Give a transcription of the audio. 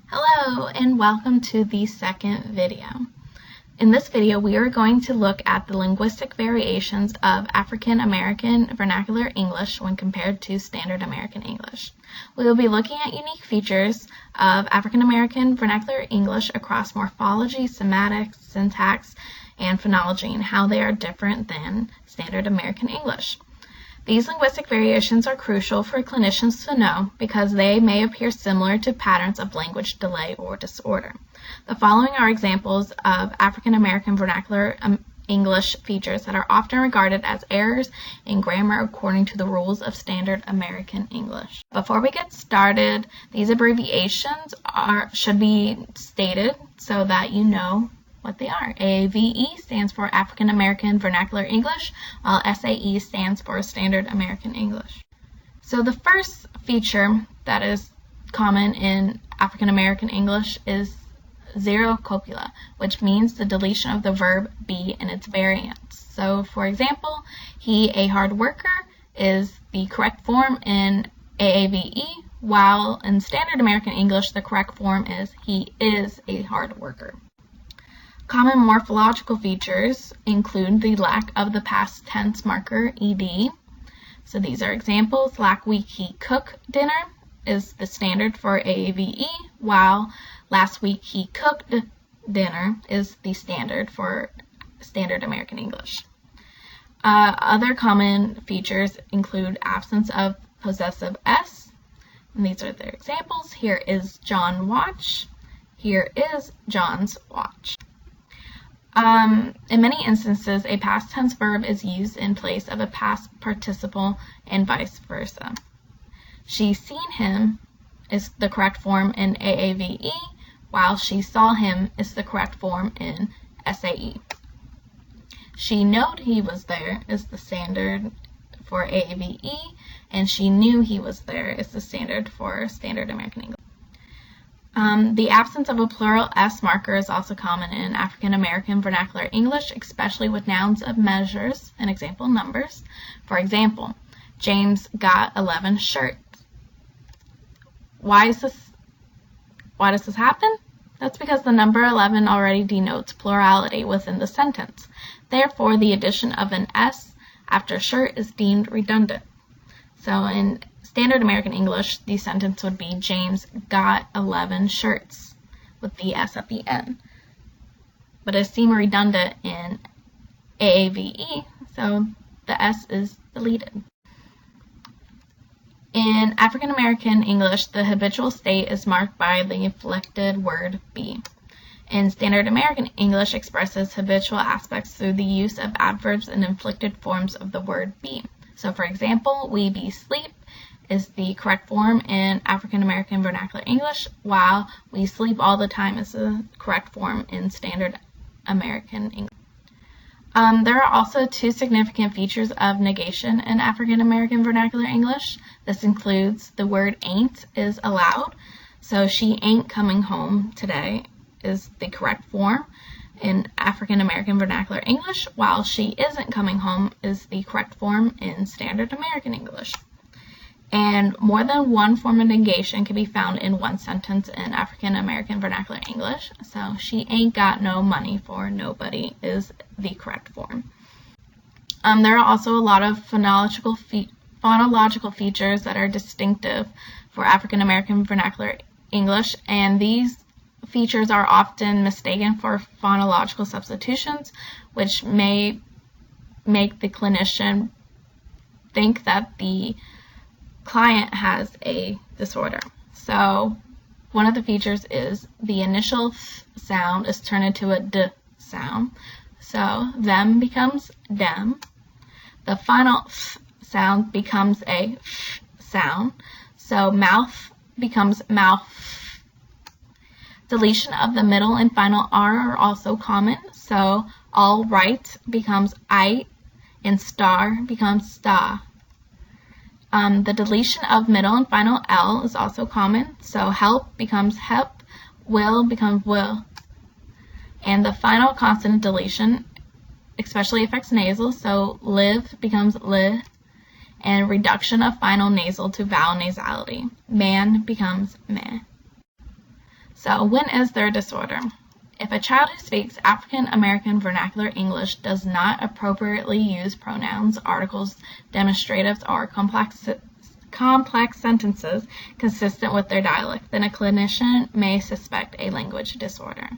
Hello and welcome to the second video. In this video we are going to look at the linguistic variations of African American Vernacular English when compared to Standard American English. We will be looking at unique features of African American Vernacular English across morphology, semantics, syntax, and phonology and how they are different than Standard American English. These linguistic variations are crucial for clinicians to know because they may appear similar to patterns of language delay or disorder. The following are examples of African American Vernacular English features that are often regarded as errors in grammar according to the rules of Standard American English. Before we get started, these abbreviations should be stated so that you know what they are. AAVE stands for African American Vernacular English, while SAE stands for Standard American English. So the first feature that is common in African American English is zero copula, which means the deletion of the verb be and its variants. So for example, he a hard worker is the correct form in AAVE, while in Standard American English the correct form is he is a hard worker. Common morphological features include the lack of the past tense marker ed. So these are examples. Last week he cooked dinner is the standard for AAVE, while last week he cooked dinner is the standard for Standard American English. Other common features include absence of possessive s, and these are their examples. Here is John watch. Here is John's watch. In many instances, a past tense verb is used in place of a past participle and vice versa. She seen him is the correct form in AAVE, while she saw him is the correct form in SAE. She knowed he was there is the standard for AAVE, and she knew he was there is the standard for Standard American English. The absence of a plural S marker is also common in African American Vernacular English, especially with nouns of measures and example numbers. For example, James got 11 shirts. Why does this happen? That's because the number 11 already denotes plurality within the sentence. Therefore, the addition of an S after shirt is deemed redundant. So in Standard American English, the sentence would be James got 11 shirts with the S at the end. But it seems redundant in AAVE, so the S is deleted. In African American English, the habitual state is marked by the inflected word be. In Standard American English expresses habitual aspects through the use of adverbs and inflected forms of the word be. So for example, we be sleep is the correct form in African American Vernacular English, while we sleep all the time is the correct form in Standard American English. There are also two significant features of negation in African American Vernacular English. This includes the word ain't is allowed, so she ain't coming home today is the correct form in African American Vernacular English, while she isn't coming home is the correct form in Standard American English. And more than one form of negation can be found in one sentence in African American Vernacular English. So she ain't got no money for nobody is the correct form. There are also a lot of phonological features that are distinctive for African American Vernacular English, and these features are often mistaken for phonological substitutions, which may make the clinician think that the client has a disorder. So one of the features is the initial th sound is turned into a d sound. So them becomes dem. The final th sound becomes a sh sound. So mouth becomes mouth. Deletion of the middle and final R are also common. So all right becomes I, and star becomes sta. The deletion of middle and final L is also common. So help becomes help, will becomes will. And the final consonant deletion especially affects nasal, so live becomes li, and reduction of final nasal to vowel nasality. Man becomes meh. So, when is there a disorder? If a child who speaks African American Vernacular English does not appropriately use pronouns, articles, demonstratives, or complex sentences consistent with their dialect, then a clinician may suspect a language disorder.